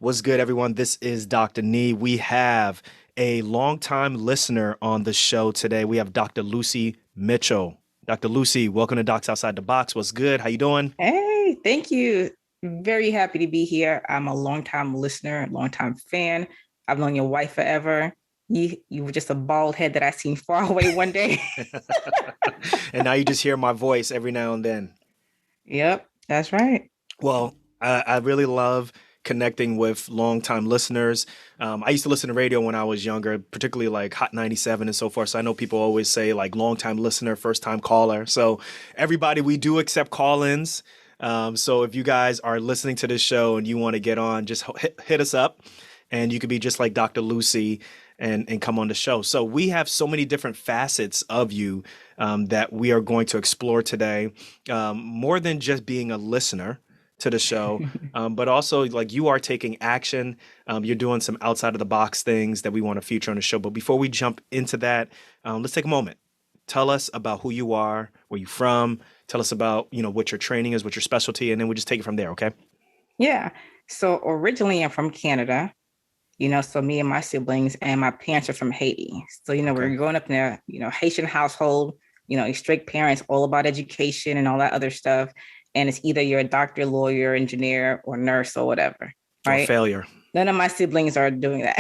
What's good, everyone? This is Dr. Nee. We have a longtime listener on the show today. We have Dr. Lucie Mitchell. Dr. Lucie, welcome to Docs Outside the Box. What's good? How you doing? Hey, thank you. Very happy to be here. I'm a longtime listener, longtime fan. I've known your wife forever. You were just a bald head that I seen far away one day. And now you just hear my voice every now and then. Yep, that's right. Well, I really love connecting with longtime listeners. I used to listen to radio when I was younger, particularly like Hot 97 and so forth. So I know people always say like longtime listener, first time caller. So everybody, we do accept call-ins. So if you guys are listening to this show and you want to get on, just hit us up and you could be just like Dr. Lucie and come on the show. So we have so many different facets of you that we are going to explore today, more than just being a listener to the show, but also like you are taking action. You're doing some outside of the box things that we want to feature on the show. But before we jump into that, let's take a moment. Tell us about who you are, where you're from. Tell us about, what your training is, what your specialty, and then we'll just take it from there, okay? Yeah. So originally I'm from Canada, so me and my siblings and my parents are from Haiti. So, Okay. we're growing up in a, Haitian household, strict parents, all about education and all that other stuff. And it's either you're a doctor, lawyer, engineer, or nurse or whatever, Or right? failure. None of my siblings are doing that,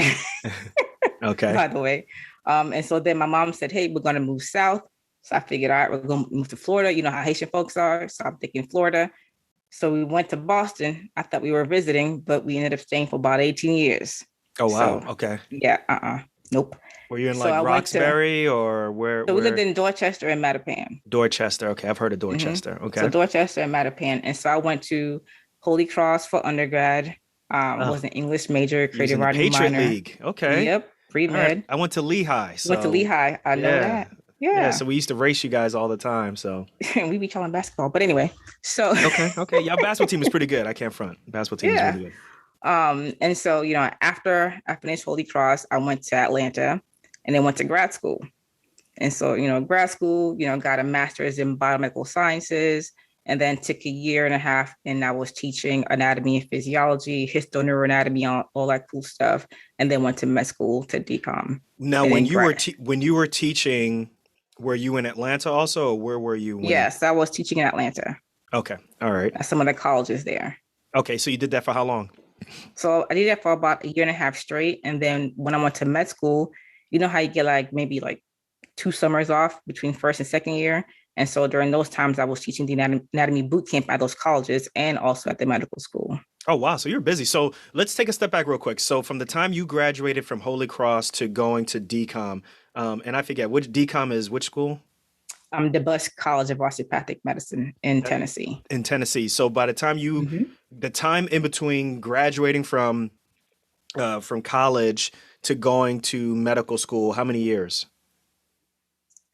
Okay. by the way. And so then my mom said, hey, we're going to move south. So I figured, all right, we're going to move to Florida. You know how Haitian folks are. So I'm thinking Florida. So we went to Boston. I thought we were visiting, but we ended up staying for about 18 years. Oh, wow. So Okay. yeah, nope. Were you in So like I went to, Roxbury or where, so we lived where? in Dorchester and Mattapan. Dorchester. Okay. I've heard of hmm Dorchester. So Okay. Dorchester and Mattapan. And so I went to Holy Cross for undergrad, Oh, was an English major, you was creative in the writing Patriot minor. League. Okay. Yep, All right. pre-med. I went to Lehigh. Went to So Lehigh. I know yeah. that. Yeah. Yeah. So we used to race you guys all the time. So We be calling basketball. But anyway, so okay. Okay. Y'all basketball team is pretty good. I can't front. Basketball team is yeah. really good. And so, after I finished Holy Cross, I went to Atlanta and then went to grad school. And so, grad school, got a master's in biomedical sciences and then took a year and a half and I was teaching anatomy and physiology, histoneuroanatomy, all that cool stuff. And then went to med school to decom. Now, And when then you were when you were teaching, were you in Atlanta also, or where were you when you? yes, I was teaching in Atlanta Okay. All right. at some of the colleges there. Okay. So you did that for how long? So I did that for about a year and a half straight. And then when I went to med school, you know how you get like maybe like 2 summers off between first and second year. And so during those times, I was teaching the anatomy boot camp at those colleges and also at the medical school. Oh, wow. So you're busy. So let's take a step back real quick. So from the time you graduated from Holy Cross to going to DCOM, and I forget which DCOM is which school? The Bus College of Osteopathic Medicine in Uh, Tennessee. In Tennessee. So by the time Mhm. the time in between graduating from college to going to medical school, how many years?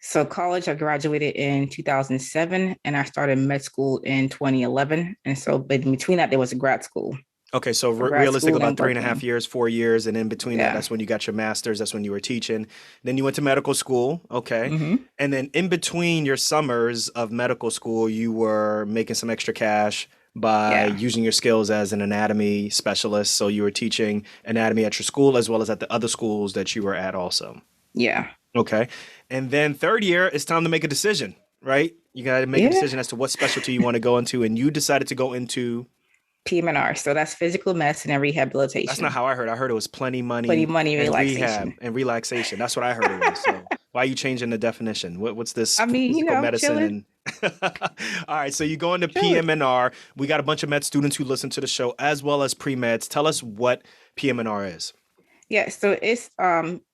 So college, I graduated in 2007 and I started med school in 2011. And so but in between that, there was a grad school Okay, so for grad realistically, school about and three and a half working. years, 4 years, and in between that, Yeah. that's when you got your master's. That's when you were teaching. Then you went to medical school. Okay, hmm and then in between your summers of medical school, you were making some extra cash by Yeah. using your skills as an anatomy specialist. So you were teaching anatomy at your school as well as at the other schools that you were at also. Yeah. Okay, and then third year, it's time to make a decision, right? You got to make a Yeah. decision as to what specialty you want to go into, and you decided to go into. PM&R. So that's physical medicine and That's not rehabilitation. how I heard. I heard it was plenty Plenty money money and rehab relaxation. and relaxation. That's what I heard it was. So why are you changing the definition? What's this I mean, physical medicine chilling, and all right, so you go into chilling. PM&R. We got a bunch of med students who listen to the show as well as pre-meds. Tell us what PM&R is. Yeah, so it's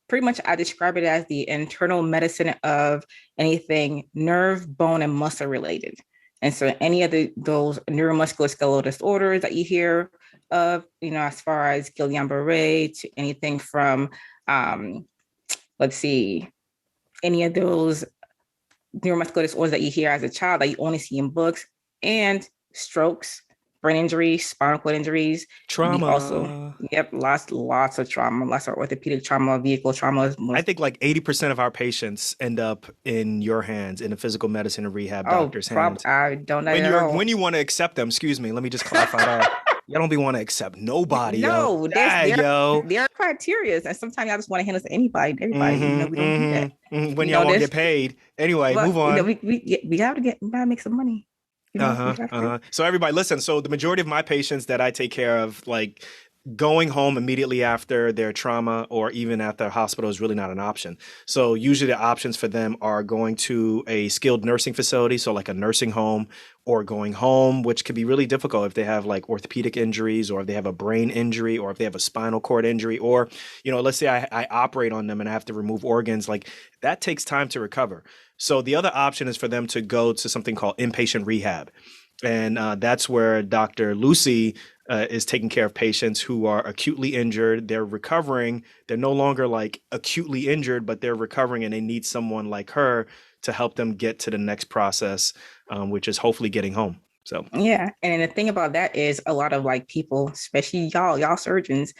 pretty much I describe it as the internal medicine of anything nerve, bone, and muscle related. And so any of those neuromusculoskeletal disorders that you hear of, as far as Guillain-Barré to anything from um, let's see, any of those neuromuscular disorders that you hear as a child that you only see in books, and strokes, brain injuries, spinal cord injuries. We also, Trauma. yep, lots of trauma, lots of orthopedic trauma, vehicle trauma is I most. think like 80% of our patients end up in your hands, in a physical medicine and rehab Oh, doctor's hands. I don't know When at you're all. when you want to accept them, excuse me, let me just clarify that. Y'all don't be want to accept nobody, yo. No, Ah, yo. there are criteria, and sometimes I just want to hand us to anybody, everybody. We don't do that. When You y'all know won't get this, paid. Anyway, but move on. we have to we gotta make some money. We Uh-huh. have to. Uh-huh. So everybody listen, so the majority of my patients that I take care of, like going home immediately after their trauma or even at the hospital is really not an option. So usually the options for them are going to a skilled nursing facility, so like a nursing home, or going home, which can be really difficult if they have like orthopedic injuries or if they have a brain injury or if they have a spinal cord injury or, let's say I operate on them and I have to remove organs, like that takes time to recover. So the other option is for them to go to something called inpatient rehab. And that's where Dr. Lucie is taking care of patients who are acutely injured. They're recovering. They're no longer like acutely injured, but they're recovering and they need someone like her to help them get to the next process, which is hopefully getting home. So, Yeah, and the thing about that is a lot of like people, especially y'all surgeons,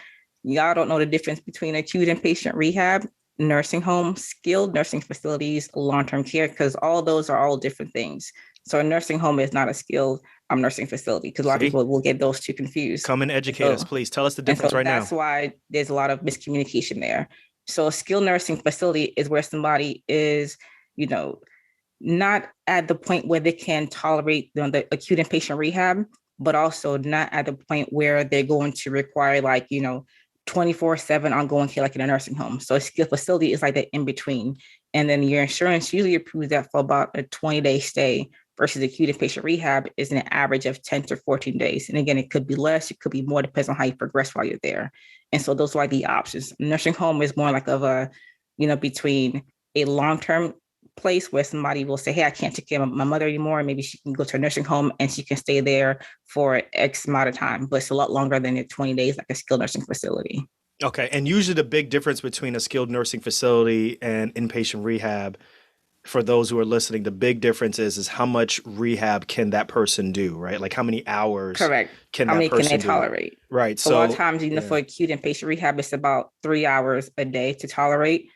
y'all don't know the difference between acute inpatient rehab, nursing home, skilled nursing facilities, long-term care, because all those are all different things. So a nursing home is not a skilled nursing facility because a lot of see, people will get those two confused. come and And educate us, so, please. Tell us the and difference so right now. that's why there's a lot of miscommunication there. So a skilled nursing facility is where somebody is, you know, not at the point where they can tolerate the acute inpatient rehab, but also not at the point where they're going to require 24/7 ongoing care like in a nursing home. So a skilled facility is like that in between. And then your insurance usually approves that for about a 20-day stay versus acute inpatient rehab is an average of 10 to 14 days. And again, it could be less, it could be more, depends on how you progress while you're there. And so those are the options. Nursing home is more like of a, between a long-term place where somebody will say, hey, I can't take care of my mother anymore. Maybe she can go to a nursing home and she can stay there for X amount of time, but it's a lot longer than the 20 days, like a skilled nursing facility. Okay. And usually the big difference between a skilled nursing facility and inpatient rehab, for those who are listening, the big difference is how much rehab can that person do, right? Like how many hours Correct. can How that many can they person do? tolerate? Right. A lot of So, times, yeah. for acute inpatient rehab, it's about 3 hours a day to tolerate.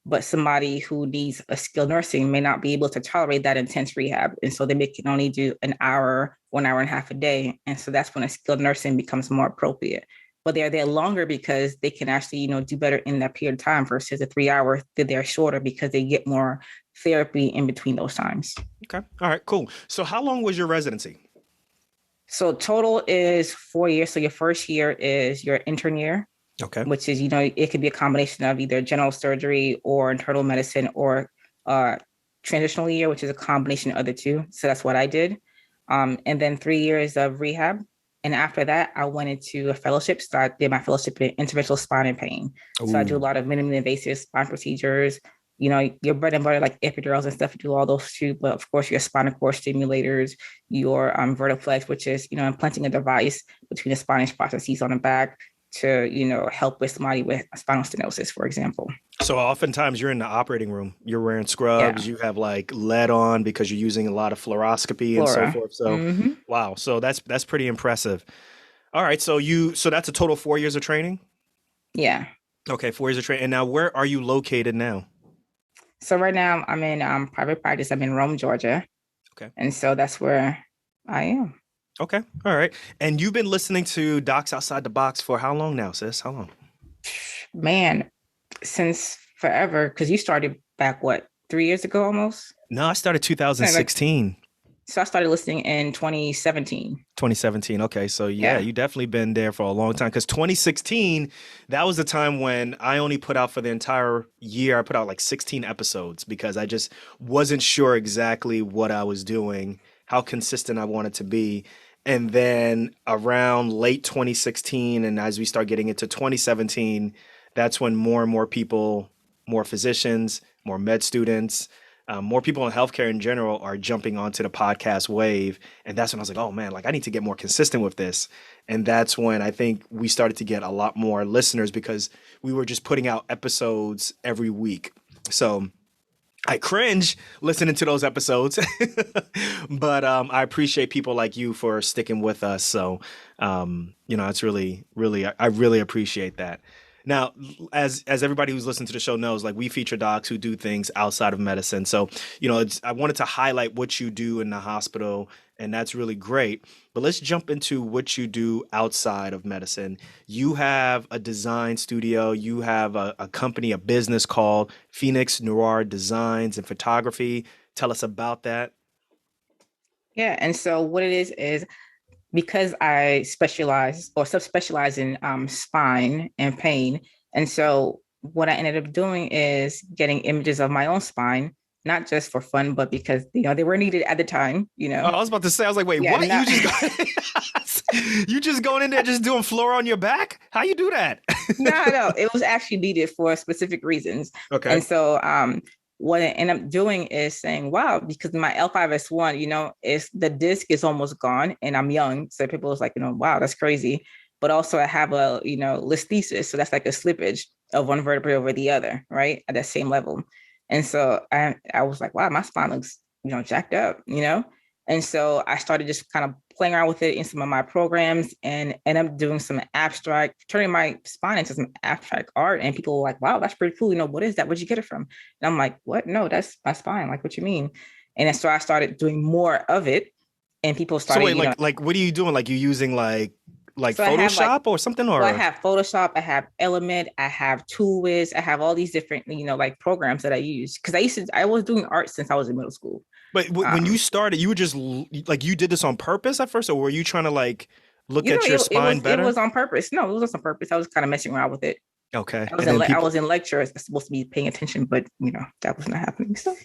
But somebody who needs a skilled nursing may not be able to tolerate that intense rehab. And so they can only do an hour, 1 hour and a half a day. And so that's when a skilled nursing becomes more appropriate. But they're there longer because they can actually, do better in that period of time versus the 3 hours that they're shorter because they get more therapy in between those times. Okay. All right, cool. So how long was your residency? So total is 4 years. So your first year is your intern year, Okay. which is, it could be a combination of either general surgery or internal medicine or uh, transitional year, which is a combination of the two. So that's what I did. And then 3 years of rehab. And after that, I went into a fellowship. So I did my fellowship in interventional spine and pain. So I do a Ooh. lot of minimally invasive spine procedures. Your bread and butter, like epidurals and stuff, you do all those too. But of course, your spinal cord stimulators, your vertiflex, which is, implanting a device between the spinal processes on the back to, help with somebody with spinal stenosis, for example. So oftentimes you're in the operating room, you're wearing scrubs, Yeah, you have like lead on because you're using a lot of fluoroscopy and so Flora. forth. So, Mm-hmm. wow. So that's pretty impressive. All right. So that's a total 4 years of training. Yeah. Okay, 4 years of training. And now, where are you located now? So right now I'm in private practice. I'm in Rome, Georgia. Okay. And so that's where I am. Okay. All right. And you've been listening to Docs Outside the Box for how long now, sis? How long? Man, since forever, because you started back, what, 3 years ago almost? No, I started Like, 2016. so I started listening in 2017. 2017. Okay. So yeah, Yeah. you definitely been there for a long time. Because 2016, that was the time when I only put out for the entire year, I put out like 16 episodes because I just wasn't sure exactly what I was doing, how consistent I wanted to be. And then around late 2016, and as we start getting into 2017, that's when more and more people, more physicians, more med students, more people in healthcare in general are jumping onto the podcast wave. And that's when I was like, oh man, like I need to get more consistent with this. And that's when I think we started to get a lot more listeners because we were just putting out episodes every week. So I cringe listening to those episodes, but I appreciate people like you for sticking with us. So, it's really, really, I really appreciate that. Now, as everybody who's listened to the show knows, like we feature docs who do things outside of medicine. So, I wanted to highlight what you do in the hospital, and that's really great. But let's jump into what you do outside of medicine. You have a design studio, you have a company, a business called Phoenix Noir Designs and Photography. Tell us about that. Yeah, and so what it is because I specialize or subspecialize in spine and pain. And so what I ended up doing is getting images of my own spine, not just for fun, but because they were needed at the time. Oh, I was about to say, I was like, wait, Yeah, what? not You just going in there just doing floor on your back? How you do that? no, it was actually needed for specific reasons. Okay. And so what I end up doing is saying, wow, because my L5S1, is the disc is almost gone and I'm young. So people was like, wow, that's crazy. But also I have a, listhesis. So that's like a slippage of one vertebrae over the other, right? At that same level. And so I was like, wow, my spine looks, jacked up. And so I started just kind of playing around with it in some of my programs and end up doing some abstract, turning my spine into some abstract art. And people were like, wow, that's pretty cool. What is that? Where'd you get it from? And I'm like, what? No, that's my spine. Like, what you mean? And so I started doing more of it. And people So started, wait, like what are you doing? Like you using like so I have like, Photoshop or something well, I or have Photoshop, I have Element, I have ToolWiz, I have all these different, like programs that I use. Cause I was doing art since I was in middle school. but when you Um, started, you were just like you did this on purpose at first, or were you trying to like look you know, at your it spine was it better? was on purpose. No, it was on purpose. I was kind of messing around with it. Okay. I was And then I people was in lecture. I was supposed to be paying attention, but that was not happening. So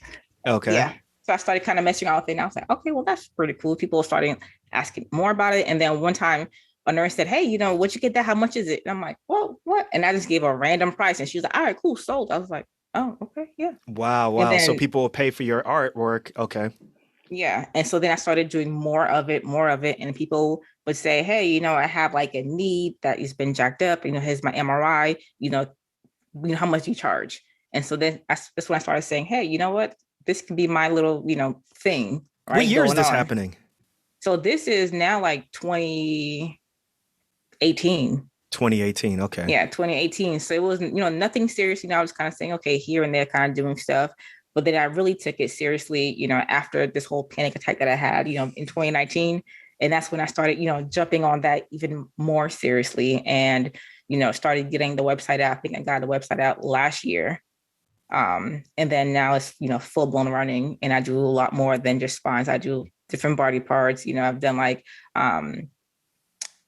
okay. yeah. So I started kind of messing around with it. And I was like, okay, well, that's pretty cool. People started asking more about it. And then one time a nurse said, hey, what'd you get that? How much is it? And I'm like, well, what? And I just gave a random price. And she was like, all right, cool, sold. I was like, oh, okay, yeah. Wow, And wow. So then people will pay for your artwork. Okay. yeah. And so then I started doing more of it. And people would say, hey, I have like a knee that has been jacked up. Here's my MRI, how much you charge. And so then that's when I started saying, hey, you know what? This can be my little, thing, What right? year is Going this on. happening? So this is now like 2018. 2018. Okay. Yeah, 2018. So it wasn't, nothing serious. I was kind of saying, okay, here and there, kind of doing stuff. But then I really took it seriously, after this whole panic attack that I had, in 2019. And that's when I started, jumping on that even more seriously and, started getting the website out. I think I got the website out last year. And then now it's, full blown running and I do a lot more than just spines. I do different body parts. I've done like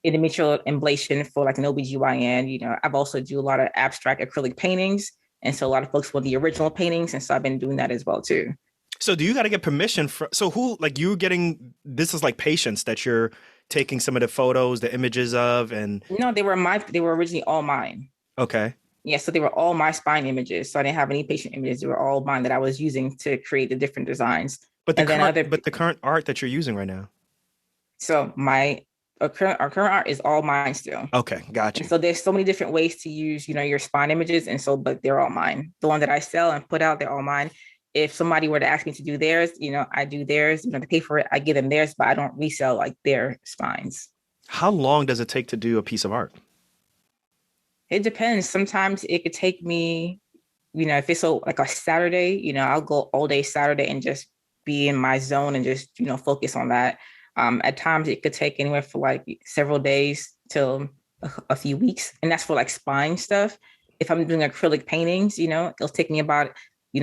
endometrial ablation for like an OBGYN. I've also do a lot of abstract acrylic paintings. And so a lot of folks want the original paintings. And so I've been doing that as well too. So do you got to get permission for so who like you getting this is like patients that you're taking some of the photos, the images of and No, they were originally all mine. okay. Yeah, so they were all my spine images. So I didn't have any patient images. They were all mine that I was using to create the different designs. But And then the current art that you're using right now. so my our current art is all mine still. Okay, got And you. so there's so many different ways to use, your spine images. And so, but they're all mine. The one that I sell and put out, they're all mine. If somebody were to ask me to do theirs, I do theirs, to pay for it, I give them theirs, but I don't resell like their spines. How long does it take to do a piece of art? It depends. Sometimes it could take me, if it's like a Saturday, I'll go all day Saturday and just be in my zone and just, focus on that. At times it could take anywhere for like several days till a few weeks. And that's for like spine stuff. If I'm doing acrylic paintings, it'll take me about,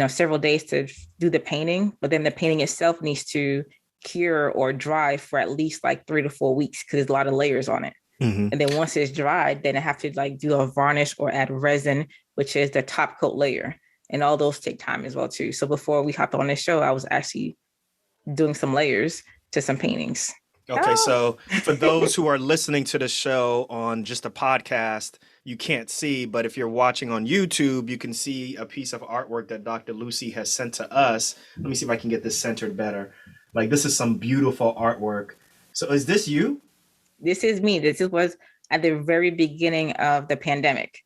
several days to do the painting, but then the painting itself needs to cure or dry for at least like 3 to 4 weeks because there's a lot of layers on it. Hmm. And then once it's dried, then I have to like do a varnish or add resin, which is the top coat layer. And all those take time as well too. So before we hopped on this show, I was actually doing some layers to some paintings. Okay, Oh, so for those who are listening to the show on just a podcast, you can't see, but if you're watching on YouTube, you can see a piece of artwork that Dr. Lucie has sent to us. Let me see if I can get this centered better. Like this is some beautiful artwork. So is this you? this is me. This was at the very beginning of the pandemic.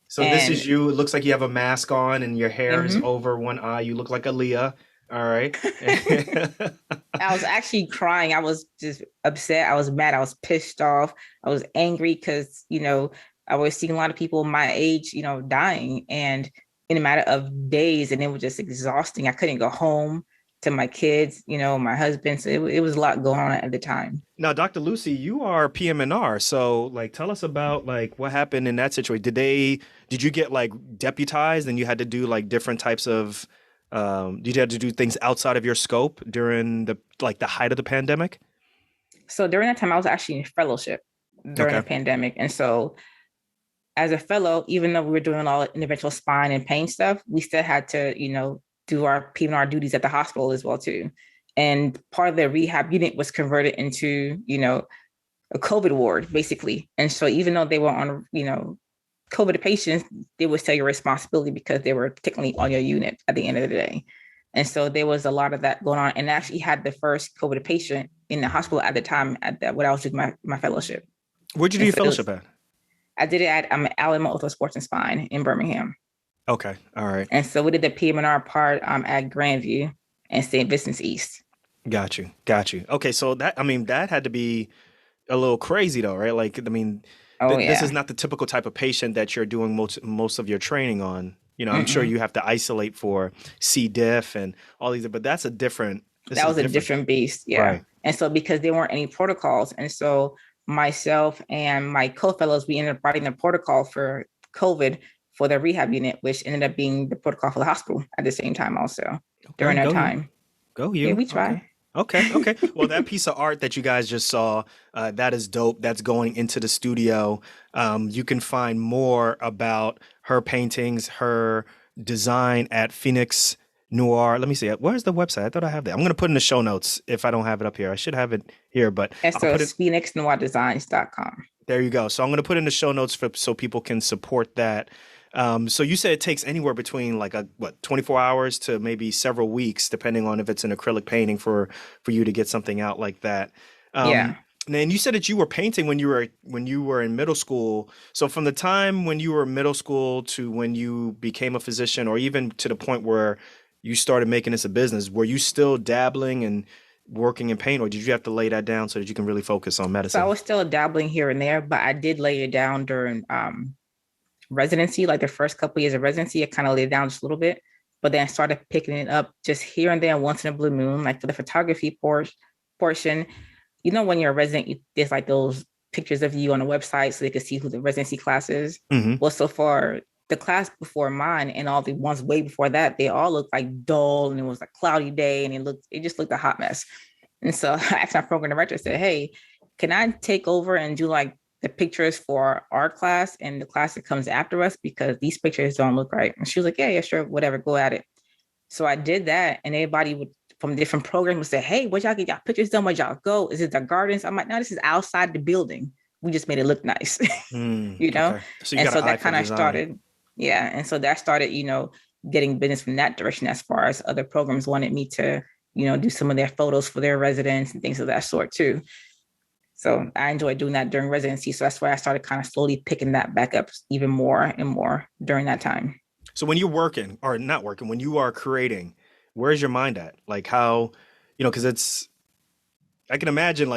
So this is And you. It looks like you have a mask on and your hair is mhm. over one eye. You look like Aaliyah. All right. I was actually crying. I was just upset. I was mad. I was pissed off. I was angry because, I was seeing a lot of people my age, dying and in a matter of days, and it was just exhausting. I couldn't go home to my kids, my husband. So it was a lot going on at the time. Now, Dr. Lucy, you are PM&R, so like tell us about like what happened in that situation. Did you get like deputized and you had to do like different types of did you have to do things outside of your scope during the height of the pandemic? So during that time, I was actually in fellowship during the Okay. pandemic. And so as a fellow, even though we were doing all individual spine and pain stuff, we still had to, do our P&R duties at the hospital as well too. And part of the rehab unit was converted into, a COVID ward basically. And so even though they were on, COVID patients, they would still your responsibility because they were technically on your unit at the end of the day. And so there was a lot of that going on. And I actually had the first COVID patient in the hospital at the time when I was doing my fellowship. Where'd you do And your so fellowship at? I did it at Alabama Ortho Sports and Spine in Birmingham. Okay. All right. And so we did the PM&R part at Grandview and St. Vincent's East. Got you. Got you. Okay, so that had to be a little crazy though, right? Like, I mean, Oh this is yeah. not the typical type of patient that you're doing most of your training on. I'm sure Mm-mm. you have to isolate for C. diff and all these, but this That is was a different. different beast. Yeah. Right. And so because there weren't any protocols, and so myself and my co-fellows, we ended up writing the protocol for COVID for the rehab unit, which ended up being the protocol for the hospital at the same time also Okay, during that go you. time. Go Yeah, you. we Okay. try. Okay. Okay. Well, that piece of art that you guys just saw, that is dope. That's going into the studio. You can find more about her paintings, her design at Phoenix Noir. Let me see. Where's the website? I thought I have that. I'm going to put in the show notes if I don't have it up here. I should have it here, but And I'll so put it. it's phoenixnoirdesigns.com. There you go. So I'm going to put in the show notes so people can support that. So you said it takes anywhere between 24 hours to maybe several weeks, depending on if it's an acrylic painting for you to get something out like that. Yeah. And then you said that you were painting when you were in middle school. So from the time when you were in middle school to when you became a physician, or even to the point where you started making this a business, were you still dabbling and working in paint, or did you have to lay that down so that you can really focus on So I medicine? was still dabbling here and there, but I did lay it down during residency, like the first couple of years of residency. I kind of laid it down just a little bit, but then I started picking it up just here and there once in a blue moon, like for the photography portion. When you're a resident, there's like those pictures of you on the website so they can see who the residency class is. Hmm. Well, so far, the class before mine and all the ones way before that, they all looked like dull and it was a cloudy day and it just looked a hot mess. And so I asked my program director, I said, hey, can I take over and do like the pictures for our class and the class that comes after us because these pictures don't look right? And she was like, yeah, sure, whatever, go at it. So I did that, and everybody would from different programs would say, "Hey, where y'all get y'all pictures done? Where y'all go? Is it the gardens?" I'm like, "No, this is outside the building. We just made it look nice, Mm, you know." okay. So you And got an so eye that for kind of design. started, yeah. And so that started, getting business from that direction as far as other programs wanted me to, do some of their photos for their residents and things of that sort too. So I enjoyed doing that during residency. So that's why I started kind of slowly picking that back up even more and more during that time. So when you're working or not working, when you are creating, where's your mind at? Like how, because I can imagine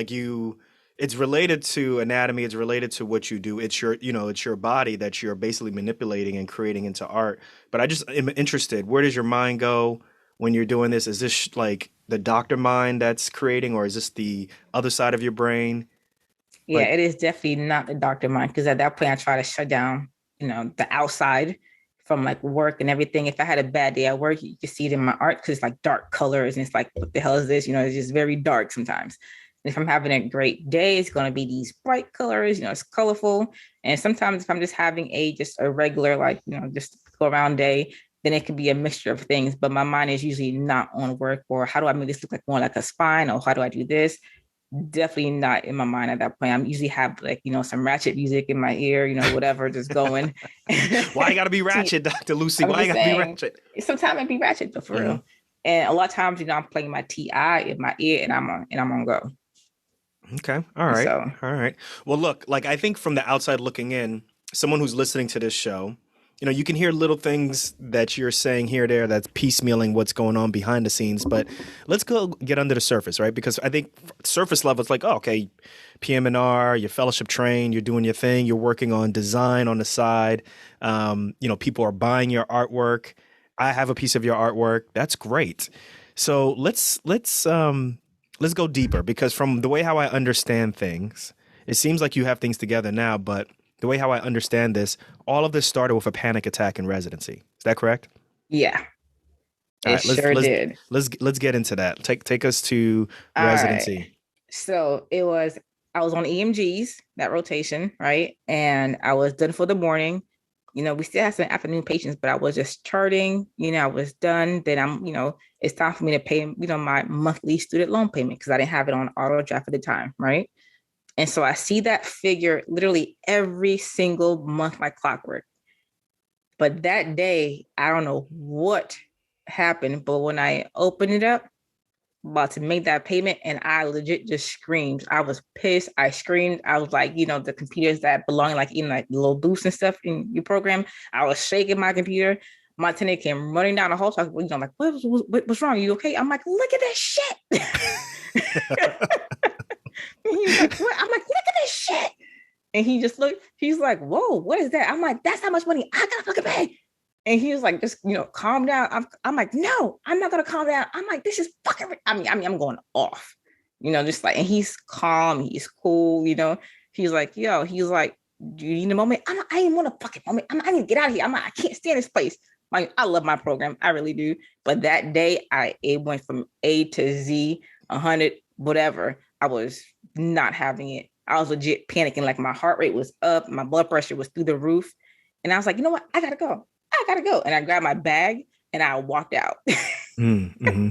it's related to anatomy, it's related to what you do. It's your body that you're basically manipulating and creating into art. But I just am interested, where does your mind go when you're doing this? Is this like the doctor mind that's creating, or is this the other side of your brain? Yeah, Like, it is definitely not the doctor mind because at that point I try to shut down, the outside from like work and everything. If I had a bad day at work, you can see it in my art because it's like dark colors and it's like, what the hell is this? It's just very dark sometimes. And if I'm having a great day, it's gonna be these bright colors, it's colorful. And sometimes if I'm just having just a regular, like, just go around day, then it could be a mixture of things. But my mind is usually not on work or how do I make this look like more like a spine or how do I do this? Definitely not in my mind at that point. I'm usually have like, some ratchet music in my ear, whatever, just going. why I gotta be ratchet, Dr. Lucy? I'm Why I just gotta be saying, ratchet? sometimes it be ratchet, but for Hmm. real. And a lot of times, I'm playing my TI in my ear and I'm on go. Okay. All And right. so All right. Well, look, like I think from the outside looking in, someone who's listening to this show, you can hear little things that you're saying here or there that's piecemealing what's going on behind the scenes. But let's go get under the surface, right? Because I think surface level, it's like, oh, okay, PM&R, you're fellowship trained, you're doing your thing, you're working on design on the side. People are buying your artwork. I have a piece of your artwork. That's great. So let's go deeper, because from the way how I understand things, it seems like you have things together now, but the way how I understand this, all of this started with a panic attack in residency. Is that correct? Yeah, All it right, let's sure let's did. let's get into that. Take us to All right. residency. So I was on EMGs, that rotation, right? And I was done for the morning. We still had some afternoon patients, but I was just charting, I was done. Then it's time for me to pay, my monthly student loan payment because I didn't have it on auto draft at the time, right? And so I see that figure literally every single month like clockwork. But that day, I don't know what happened, but when I opened it up, about to make that payment, and I legit just screamed. I was pissed. I screamed. I was like, the computers that belong like like little boosts and stuff in your program. I was shaking my computer. My tenant came running down the hall. So I was, like, what's wrong? Are you okay? I'm like, look at this shit. He was like, what? I'm like, look at this shit. And he just looked. He's like, whoa, what is that? I'm like, that's how much money I gotta fucking pay. And he was like, just, calm down. I'm like, no, I'm not going to calm down. I'm like, this is fucking, I'm going off, just like, and he's calm. He's cool. He's like, he's like, do you need a moment? I didn't want a fucking moment. I need to get out of here. I'm like, I can't stand this place. Like, I love my program. I really do. But that day it went from A to Z, 100, whatever. I was not having it. I was legit panicking. Like, my heart rate was up. My blood pressure was through the roof. And I was like, you know what? I gotta go. And I grabbed my bag and I walked out. Mm-hmm.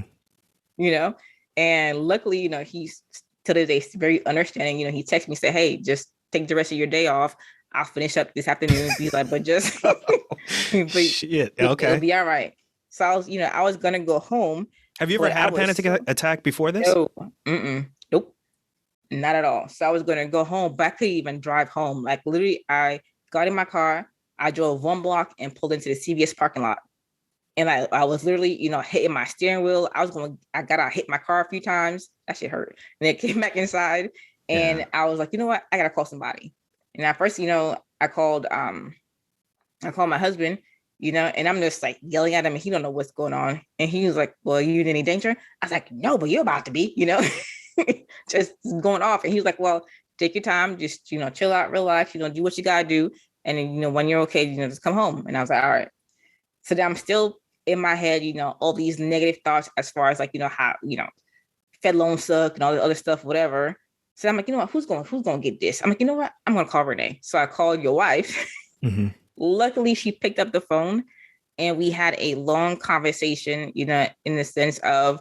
And luckily, he's to this day very understanding. He texted me, said, hey, just take the rest of your day off. I'll finish up this afternoon. He's like, but just shit. Okay. It'll be all right. So I was gonna go home. Have you ever had a panic attack before this? No, nope, not at all. So I was gonna go home, but I couldn't even drive home. Like, literally, I got in my car. I drove one block and pulled into the CVS parking lot. And I was literally, hitting my steering wheel. I got to hit my car a few times. That shit hurt. And then came back inside and I was like, you know what? I got to call somebody. And at first, I called my husband, and I'm just like yelling at him and he don't know what's going on. And he was like, well, you in any danger? I was like, no, but you're about to be, just going off. And he was like, well, take your time. Just, chill out, relax, do what you got to do. And then, when you're okay, just come home. And I was like, all right. So then I'm still in my head, all these negative thoughts as far as like, how, Fed loans suck and all the other stuff, whatever. So I'm like, what, who's going to get this? I'm like, what? I'm going to call Renee. So I called your wife. Mm-hmm. Luckily, she picked up the phone and we had a long conversation, in the sense of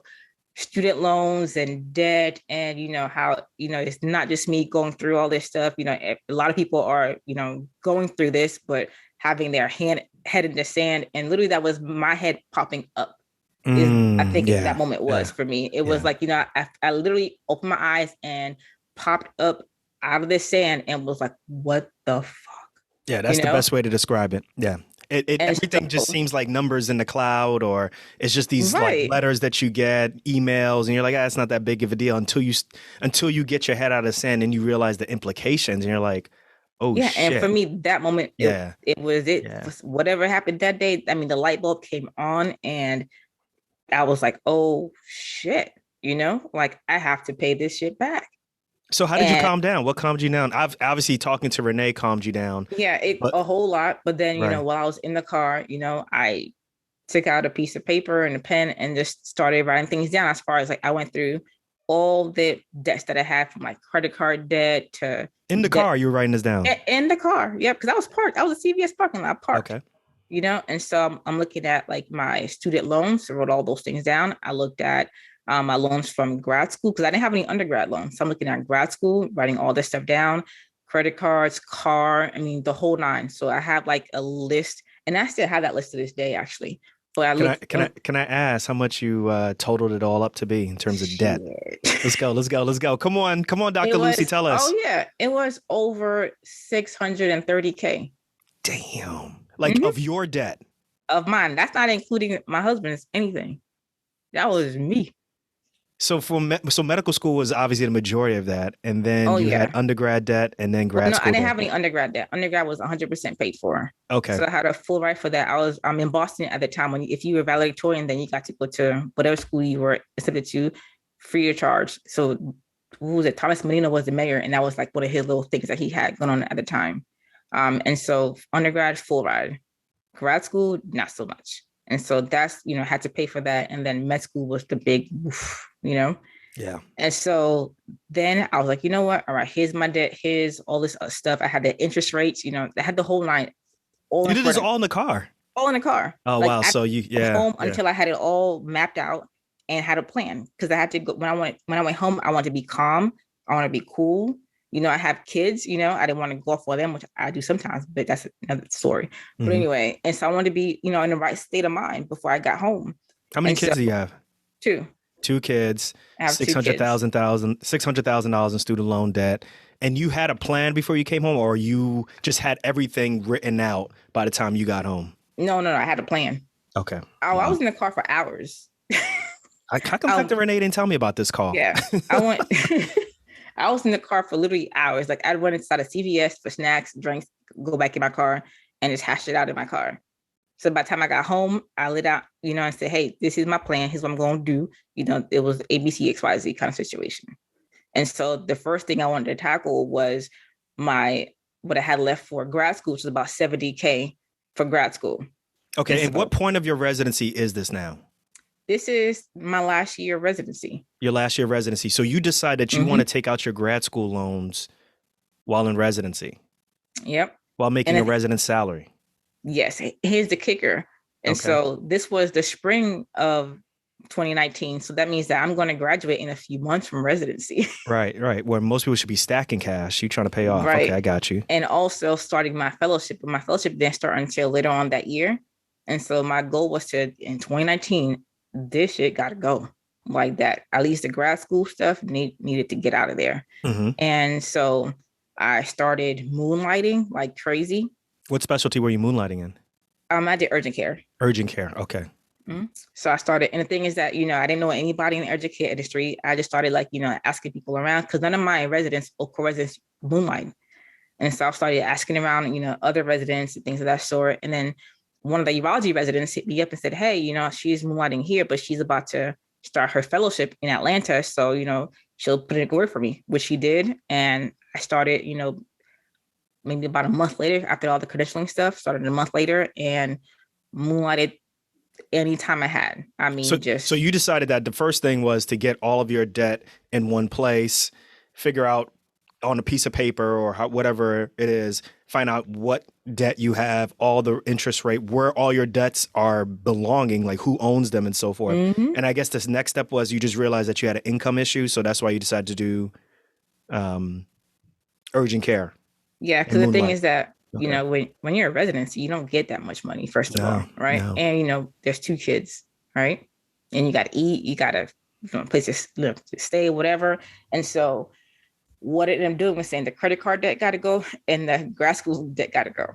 student loans and debt and how it's not just me going through all this stuff. A lot of people are going through this but having their head in the sand, and literally that was my head popping up. I think that moment was for me. It was like I literally opened my eyes and popped up out of the sand and was like, what the fuck? Yeah, that's the best way to describe it. Yeah. Everything just seems like numbers in the cloud, or it's just these like letters that you get, emails, and you're like, it's not that big of a deal until you get your head out of the sand and you realize the implications, and you're like, oh shit. And for me, that moment, it was it. Yeah. Whatever happened that day, I mean, the light bulb came on, and I was like, oh shit, like I have to pay this shit back. So how did you calm down? What calmed you down? Obviously talking to Renee calmed you down. Yeah, a whole lot. But then, while I was in the car, I took out a piece of paper and a pen and just started writing things down. As far as like, I went through all the debts that I had, from like credit card debt to in the car. You were writing this down in the car. Yeah, because I was parked. I was a CVS parking lot parked. Okay. And so I'm looking at like my student loans. I wrote all those things down. I looked at my loans from grad school because I didn't have any undergrad loans. So I'm looking at grad school, writing all this stuff down, credit cards, car, the whole nine. So I have like a list, and I still have that list to this day, actually. But can I ask how much you totaled it all up to be in terms of debt? Let's go. Come on, Dr. Lucie, tell us. Oh yeah, it was over $630K. Damn. Like of your debt. Of mine. That's not including my husband's anything. That was me. So so medical school was obviously the majority of that, and then Oh you had yeah. undergrad debt, and then Well, grad no, I school didn't debt. have any undergrad debt. Undergrad was 100% paid for. Okay. So I had a full ride for that. I'm in Boston at the time when if you were valedictorian, then you got to go to whatever school you were accepted to free of charge. So who was it? Thomas Medina was the mayor, and that was like one of his little things that he had going on at the time. And so undergrad full ride, grad school not so much. And so that's had to pay for that. And then med school was the big, Yeah. And so then I was like, you know what? All right, here's my debt. Here's all this stuff. I had the interest rates. I had the whole line. All You in did front this of me. all in the car. All in the car. Oh Like wow. at So home yeah. until I had it all mapped out and had a plan. Because I had to go when I went home, I wanted to be calm. I want to be cool. I have kids, I didn't want to go off for them, which I do sometimes, but that's another story. But anyway, and so I wanted to be, in the right state of mind before I got home. How many And kids so, do you have? two. Two kids, I have two kids. $600,000 in student loan debt. And you had a plan before you came home, or you just had everything written out by the time you got home? No, I had a plan. Okay. Oh, I was in the car for hours. How come Dr. Renee didn't tell me about this call? Yeah, I went. I was in the car for literally hours. Like I'd run inside of CVS for snacks, drinks, go back in my car, and just hash it out in my car. So by the time I got home, I lit out, and said, "Hey, this is my plan. Here's what I'm going to do." It was ABC XYZ kind of situation. And so the first thing I wanted to tackle was what I had left for grad school, which was about $70K for grad school. Okay, and what point of your residency is this now? This is my last year of residency. Your last year of residency. So you decide that you want to take out your grad school loans while in residency. Yep. While making a residence salary. Yes. Here's the kicker. And so this was the spring of 2019. So that means that I'm going to graduate in a few months from residency. Right. Where most people should be stacking cash. You trying to pay off. Right. Okay, I got you. And also starting my fellowship. But my fellowship didn't start until later on that year. And so my goal was in 2019, this shit got to go like that. At least the grad school stuff needed to get out of there. And so I started moonlighting like crazy. What specialty were you moonlighting in? I did urgent care. Urgent care. Okay. So I started, and the thing is that, I didn't know anybody in the urgent care industry. I just started asking people around because none of my residents or co-residents moonlight. And so I started asking around, other residents and things of that sort. And then one of the urology residents hit me up and said, hey, she's moonlighting here, but she's about to start her fellowship in Atlanta. So, she'll put in a good word for me, which she did. And I started, maybe about a month later after all the credentialing stuff, started a month later and moonlighted anytime I had. I mean, so you decided that the first thing was to get all of your debt in one place, figure out on a piece of paper or whatever it is, find out what debt you have, all the interest rate, where all your debts are belonging, like who owns them and so forth. And I guess this next step was you just realized that you had an income issue. So that's why you decided to do urgent care. Yeah, because the thing is that, when you're a residency, you don't get that much money, first of all, right? No. And, there's two kids, right? And you got to eat, you got to place to stay, whatever. And so what it ended up doing was saying the credit card debt got to go and the grad school debt got to go.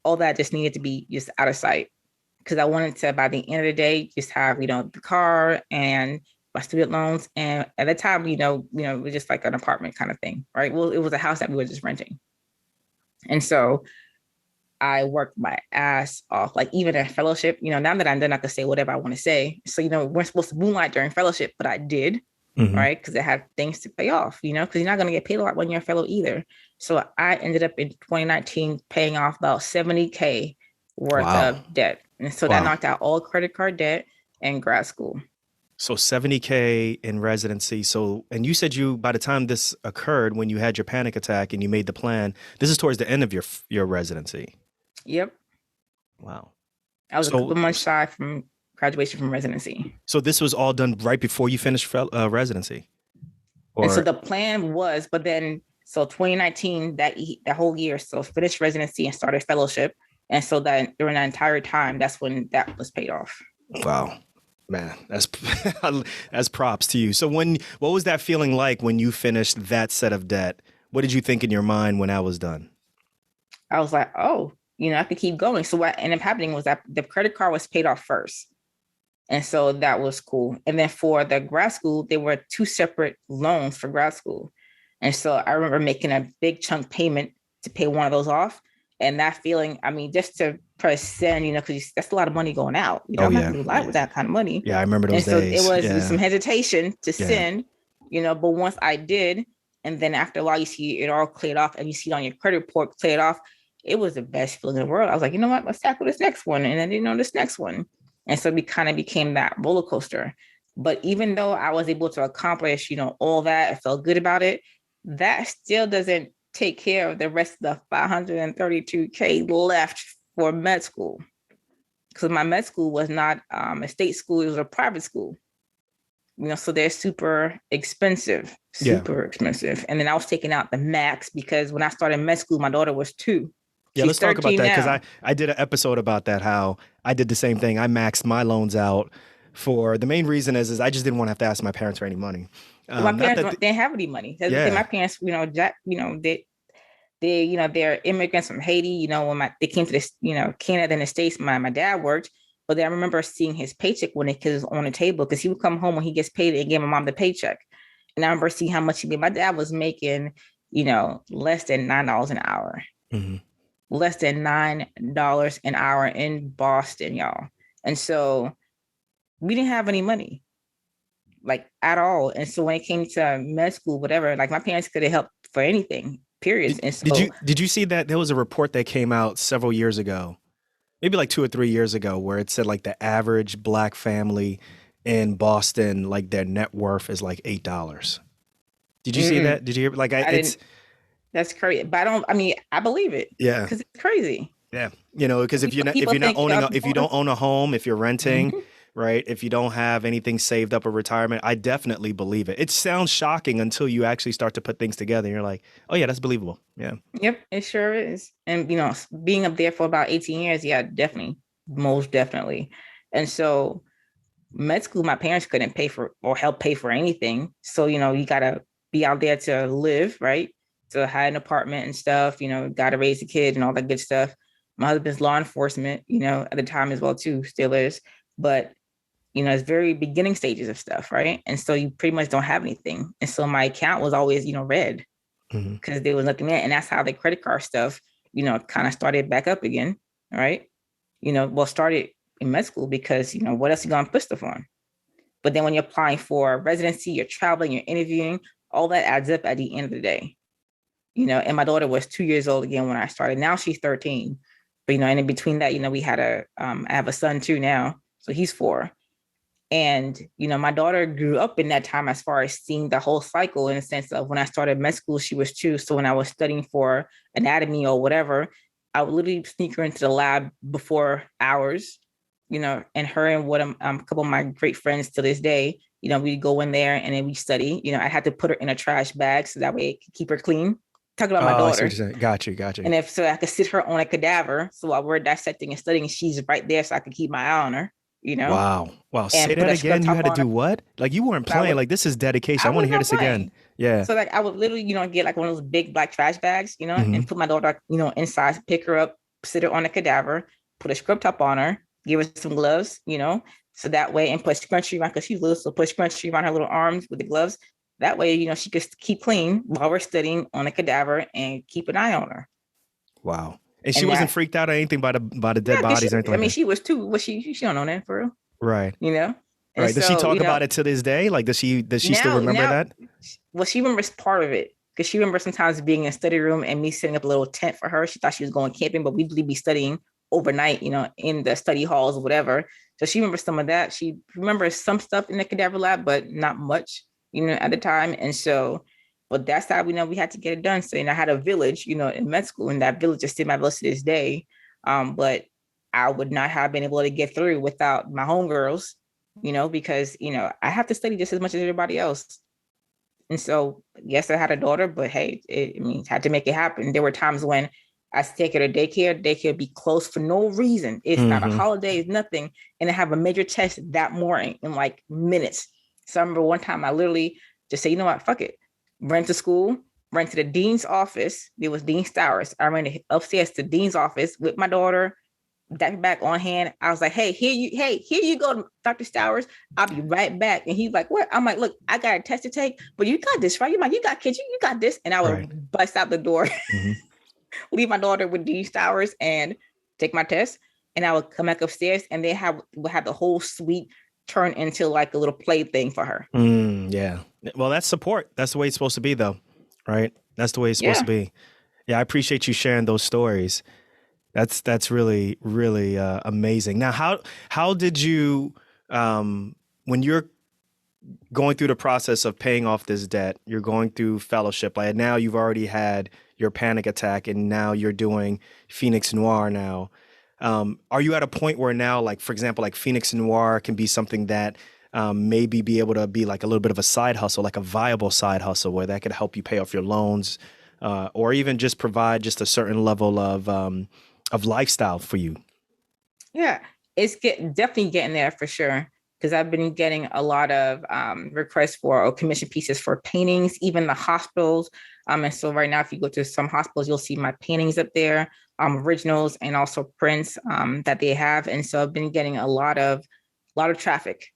All that just needed to be just out of sight because I wanted to, by the end of the day, just have, the car and my student loans. And at the time, it was just like an apartment kind of thing, right? Well, it was a house that we were just renting. And so I worked my ass off, like even in fellowship, now that I'm done, I can say whatever I want to say. So, we're supposed to moonlight during fellowship, but I did. Right. Because I had things to pay off, because you're not going to get paid a lot when you're a fellow either. So I ended up in 2019 paying off about $70K worth of debt. And so that knocked out all credit card debt and grad school. So $70K in residency. So, and you said by the time this occurred, when you had your panic attack and you made the plan, this is towards the end of your residency. Yep. Wow. I was a couple months shy from graduation from residency. So this was all done right before you finished residency? And so the plan was, but then, so 2019, that whole year, so finished residency and started fellowship. And so that during that entire time, that's when that was paid off. Wow. Man, that's props to you. So what was that feeling like when you finished that set of debt? What did you think in your mind when that was done? I was like, oh, I could keep going. So what ended up happening was that the credit card was paid off first. And so that was cool. And then for the grad school, there were two separate loans for grad school. And so I remember making a big chunk payment to pay one of those off. And that feeling, I mean, just to press send, because that's a lot of money going out. Oh I'm not yeah. going to lie with that kind of money. Yeah, I remember those and days. So it was Yeah. some hesitation to send, but once I did, and then after a while, you see it all cleared off and you see it on your credit report cleared off. It was the best feeling in the world. I was like, you know what? Let's tackle this next one. And then, this next one. And so we kind of became that roller coaster. But even though I was able to accomplish, all that, I felt good about it, that still doesn't take care of the rest of the $532K left for med school. Because my med school was not a state school, it was a private school. So they're super expensive. And then I was taking out the max because when I started med school, my daughter was 2. Yeah, let's talk about that because I did an episode about that, how I did the same thing. I maxed my loans out for the main reason is I just didn't want to have to ask my parents for any money. My parents didn't have any money. My parents, they're immigrants from Haiti. When they came to this, Canada and the States, my dad worked. But then I remember seeing his paycheck when it was on the table because he would come home when he gets paid and give my mom the paycheck. And I remember seeing how much he made. My dad was making, less than $9 an hour. Mm-hmm. Less than $9 an hour in Boston, y'all. And so we didn't have any money, like at all. And so when it came to med school, whatever, like my parents could have helped for anything, period. And so did you see that there was a report that came out several years ago, maybe like 2 or 3 years ago, where it said like the average Black family in Boston, like their net worth is like $8. Did you see that? Did you hear? Like that's crazy. But I believe it. Yeah. Because it's crazy. Yeah. Because if you don't own a home, if you're renting, right? If you don't have anything saved up or retirement, I definitely believe it. It sounds shocking until you actually start to put things together. And you're like, oh yeah, that's believable. Yeah. Yep, it sure is. And being up there for about 18 years, yeah, definitely, most definitely. And so med school, my parents couldn't pay for or help pay for anything. So, you gotta be out there to live, right? To hire an apartment and stuff, gotta raise a kid and all that good stuff. My husband's law enforcement, at the time as well too, still is. But it's very beginning stages of stuff, right? And so you pretty much don't have anything. And so my account was always, red because there was nothing there. And that's how the credit card stuff, kind of started back up again, right? Started in med school because, what else are you going to put stuff on? But then when you're applying for residency, you're traveling, you're interviewing, all that adds up at the end of the day. And my daughter was 2 years old again when I started. Now she's 13. But, and in between that, we had I have a son too now. So he's 4. And, my daughter grew up in that time as far as seeing the whole cycle in the sense of when I started med school, she was 2. So when I was studying for anatomy or whatever, I would literally sneak her into the lab before hours, and her and a couple of my great friends to this day, we'd go in there and then we study. I had to put her in a trash bag so that way it could keep her clean. Talking about my daughter. Got you. And I could sit her on a cadaver. So while we're dissecting and studying, she's right there so I could keep my eye on her. Wow. Say that again. You had to do what? Like you weren't playing. Like this is dedication. I want to hear this again. Yeah. So like I would literally, get like one of those big black trash bags, and put my daughter, inside, pick her up, sit her on a cadaver, put a scrub top on her, give her some gloves, so that way, and put scrunchie around because she's little, so put scrunchie around her little arms with the gloves. That way, she could keep clean while we're studying on a cadaver and keep an eye on her. Wow. And she wasn't freaked out or anything by the dead bodies or anything like that? She was too. Well, she don't know that for real. Right. And right. Does she talk about it to this day? Like, does she still remember that? Well, she remembers part of it because she remembers sometimes being in a study room and me setting up a little tent for her. She thought she was going camping, but we'd be studying overnight, in the study halls or whatever. So she remembers some of that. She remembers some stuff in the cadaver lab, but not much, at the time. And so, but that's how we had to get it done. So, I had a village, in med school, and that village is still my village to this day. But I would not have been able to get through without my homegirls, because, I have to study just as much as everybody else. And so, yes, I had a daughter, but hey, had to make it happen. There were times when I take her to daycare be closed for no reason. It's not a holiday, it's nothing. And I have a major test that morning in like minutes. So I remember one time I literally just say, you know what, fuck it. Ran to school, ran to the dean's office. It was Dean Stowers. I ran upstairs to Dean's office with my daughter, that back on hand. I was like, hey, here you go, Dr. Stowers. I'll be right back. And he's like, what? I'm like, look, I got a test to take, but you got this, right? You're like, you got kids, you got this. And I Right. would bust out the door, leave my daughter with Dean Stowers and take my test. And I would come back upstairs and they would have the whole suite turn into like a little play thing for her. Yeah. Well, that's support. That's the way it's supposed to be, though. Right. That's the way it's supposed to be. Yeah. I appreciate you sharing those stories. That's really, really amazing. Now, how did you, when you're going through the process of paying off this debt, you're going through fellowship, like now you've already had your panic attack and now you're doing Phoenix Noir now. Are you at a point where now, like, for example, like Phoenix Noir can be something that maybe be able to be like a little bit of a side hustle, like a viable side hustle where that could help you pay off your loans or even just provide just a certain level of lifestyle for you? Yeah, it's definitely getting there for sure. Because I've been getting a lot of requests for or commission pieces for paintings, even the hospitals. And so right now, if you go to some hospitals, you'll see my paintings up there, originals and also prints that they have. And so I've been getting a lot of traffic,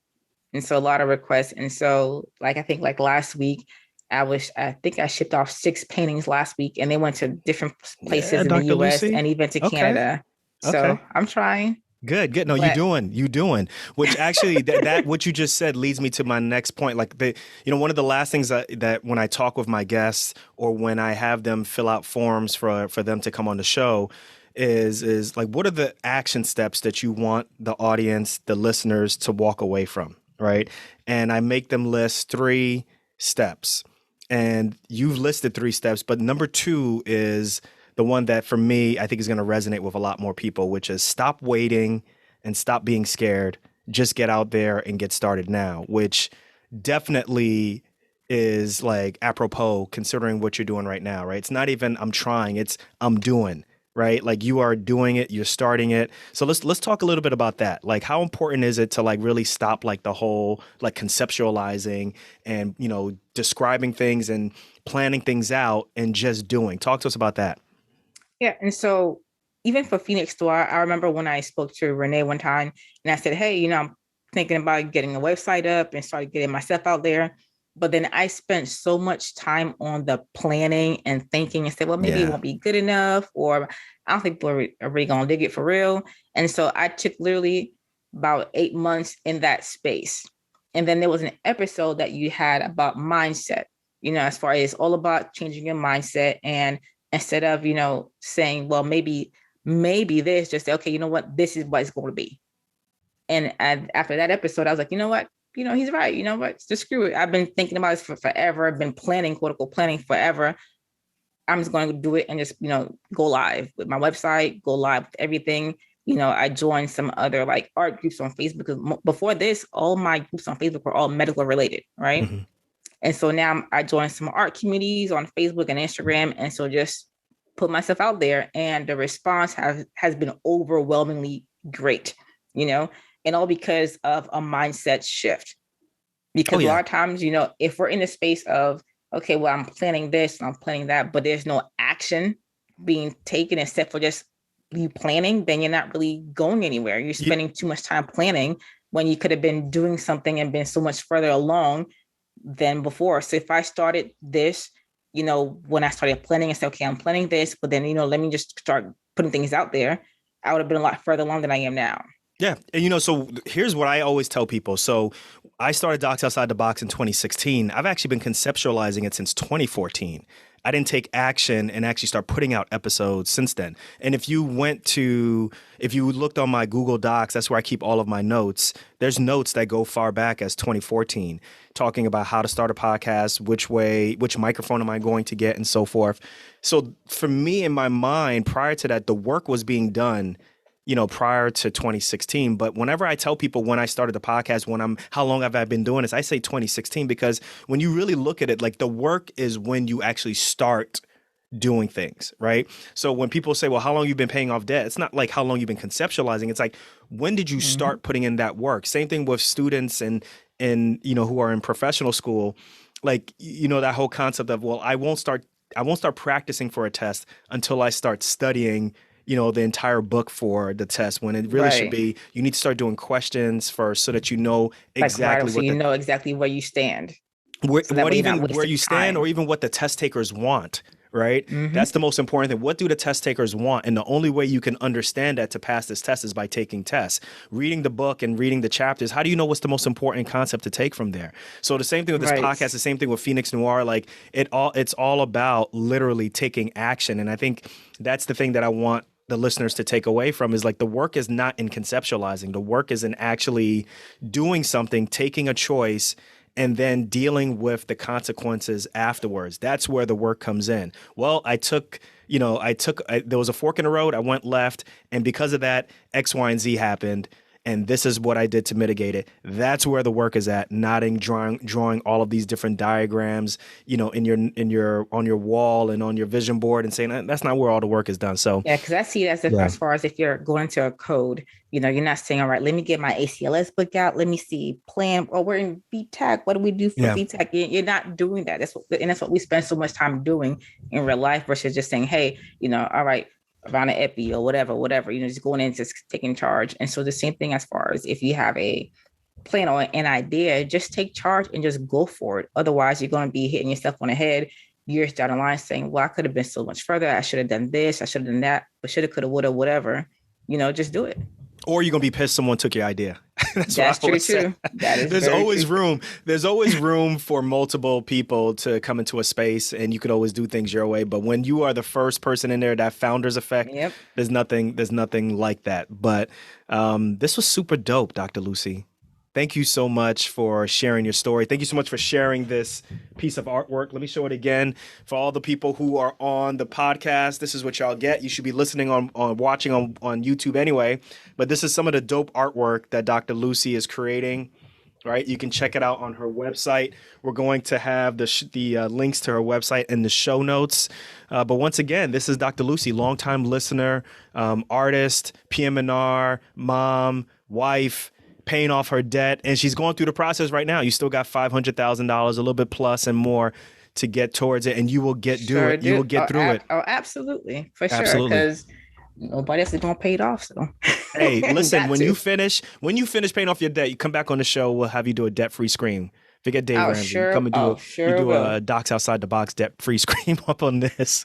and so a lot of requests. And so, like I think like last week, I think I shipped off 6 paintings last week, and they went to different places in the Dr. U.S. Lucie. and even to Okay. Canada. So Okay. I'm trying. Good. No, But- you doing, which actually that what you just said leads me to my next point. Like one of the last things that when I talk with my guests or when I have them fill out forms for them to come on the show is like, what are the action steps that you want the audience, the listeners to walk away from? Right. And I make them list 3 steps, and you've listed 3 steps, but number 2 is the one that for me, I think is going to resonate with a lot more people, which is stop waiting and stop being scared. Just get out there and get started now, which definitely is like apropos considering what you're doing right now, right? It's not even I'm trying, it's I'm doing, right? Like you are doing it, you're starting it. So let's talk a little bit about that. Like how important is it to like really stop like the whole like conceptualizing and, describing things and planning things out and just doing. Talk to us about that. Yeah. And so even for Phoenix Noir, I remember when I spoke to Renée one time and I said, hey, I'm thinking about getting a website up and started getting myself out there. But then I spent so much time on the planning and thinking and said, well, maybe it won't be good enough, or I don't think people are really going to dig it for real. And so I took literally about 8 months in that space. And then there was an episode that you had about mindset, as far as it's all about changing your mindset. And instead of, saying, well, maybe this, just say, okay, you know what, this is what it's going to be. And after that episode, I was like, you know what, he's right. You know what, just screw it. I've been thinking about this for forever. I've been planning, quote unquote, planning forever. I'm just going to do it and just, go live with my website, go live with everything. I joined some other like art groups on Facebook because before this, all my groups on Facebook were all medical related, right? Mm-hmm. And so now I joined some art communities on Facebook and Instagram. And so just put myself out there, and the response has been overwhelmingly great, and all because of a mindset shift. Because a lot of times, if we're in the space of, okay, well, I'm planning this and I'm planning that, but there's no action being taken except for just you planning, then you're not really going anywhere. You're spending too much time planning when you could have been doing something and been so much further along than before. So if I started this, when I started planning and said, okay, I'm planning this, but then, let me just start putting things out there, I would have been a lot further along than I am now. Yeah. And, so here's what I always tell people. So I started Docs Outside the Box in 2016. I've actually been conceptualizing it since 2014. I didn't take action and actually start putting out episodes since then. And if you looked on my Google Docs, that's where I keep all of my notes. There's notes that go far back as 2014, talking about how to start a podcast, which microphone am I going to get, and so forth. So for me, in my mind, prior to that, the work was being done, prior to 2016. But whenever I tell people when I started the podcast, how long have I been doing this, I say 2016, because when you really look at it, like the work is when you actually start doing things, right? So when people say, well, how long you've been paying off debt? It's not like how long you've been conceptualizing. It's like, when did you start putting in that work? Same thing with students and who are in professional school, like, that whole concept of, well, I won't start start practicing for a test until I start studying, the entire book for the test, when it really should Right. be, you need to start doing questions first so that you know Like right. exactly So what you the know exactly where you stand. So that what way you're not even where wasting you stand, or time. even what the test takers want, right? Mm-hmm. That's the most important thing. What do the test takers want? And the only way you can understand that to pass this test is by taking tests, reading the book and reading the chapters. How do you know what's the most important concept to take from there? So the same thing with this Right. podcast, the same thing with Phoenix Noir. Like it's all about literally taking action. And I think that's the thing that I want the listeners to take away from, is like, the work is not in conceptualizing. The work is in actually doing something, taking a choice, and then dealing with the consequences afterwards. That's where the work comes in. Well, there was a fork in the road. I went left. And because of that, X, Y, and Z happened. And this is what I did to mitigate it. That's where the work is at. Not in drawing all of these different diagrams, on your wall and on your vision board, and saying that's not where all the work is done. So Yeah, because I see it as yeah. as far as if you're going to a code, you're not saying, all right, let me get my ACLS book out. Let me see plan. Oh, we're in VTech. What do we do for Yeah. VTech? You're not doing that. That's what we spend so much time doing in real life versus just saying, hey, all right, around an epi or whatever, just going in, just taking charge. And so the same thing as far as if you have a plan or an idea, just take charge and just go for it. Otherwise, you're going to be hitting yourself on the head years down the line saying, well, I could have been so much further. I should have done this. I should have done that, but shoulda, coulda, woulda, whatever. Just do it. Or you're gonna be pissed someone took your idea. That's what I That's true always say. too. That is There's very always true. room. There's always room for multiple people to come into a space, and you could always do things your way. But when you are the first person in there, that founder's effect, Yep. there's nothing like that. But this was super dope, Dr. Lucie. Thank you so much for sharing your story. Thank you so much for sharing this piece of artwork. Let me show it again for all the people who are on the podcast. This is what y'all get. You should be listening on watching on YouTube anyway. But this is some of the dope artwork that Dr. Lucie is creating. Right, you can check it out on her website. We're going to have the links to her website in the show notes. But once again, this is Dr. Lucie, longtime listener, artist, PM&R, mom, wife, paying off her debt, and she's going through the process right now. You still got $500,000, a little bit plus and more to get towards it, and you will get through it. You will get through it. Oh, absolutely, for sure. Absolutely. Because nobody else is going to pay it off. So, hey, listen, Got when to. you finish paying off your debt, you come back on the show. We'll have you do a debt-free scream. Forget Dave Ramsey. Sure. You come and do Sure do will. a Docs Outside the Box debt-free scream up on this.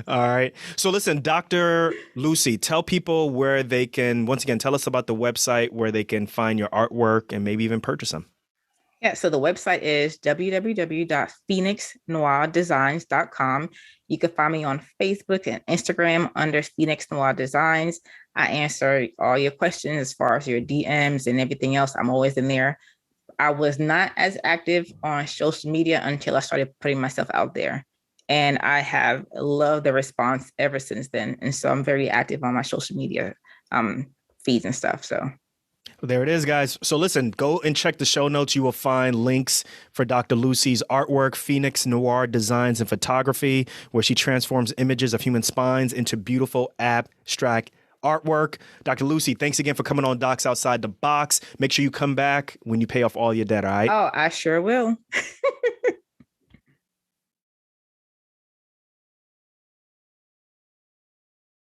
All right. So listen, Dr. Lucie, tell people where they can, once again, tell us about the website where they can find your artwork and maybe even purchase them. Yeah, so the website is www.phoenixnoirdesigns.com. You can find me on Facebook and Instagram under Phoenix Noir Designs. I answer all your questions as far as your DMs and everything else. I'm always in there. I was not as active on social media until I started putting myself out there. And I have loved the response ever since then. And so I'm very active on my social media feeds and stuff. So there it is, guys. So listen, go and check the show notes. You will find links for Dr. Lucie's artwork, Phoenix Noir Designs and Photography, where she transforms images of human spines into beautiful abstract artwork. Dr. Lucie, thanks again for coming on Docs Outside the Box. Make sure you come back when you pay off all your debt, all right? I sure will.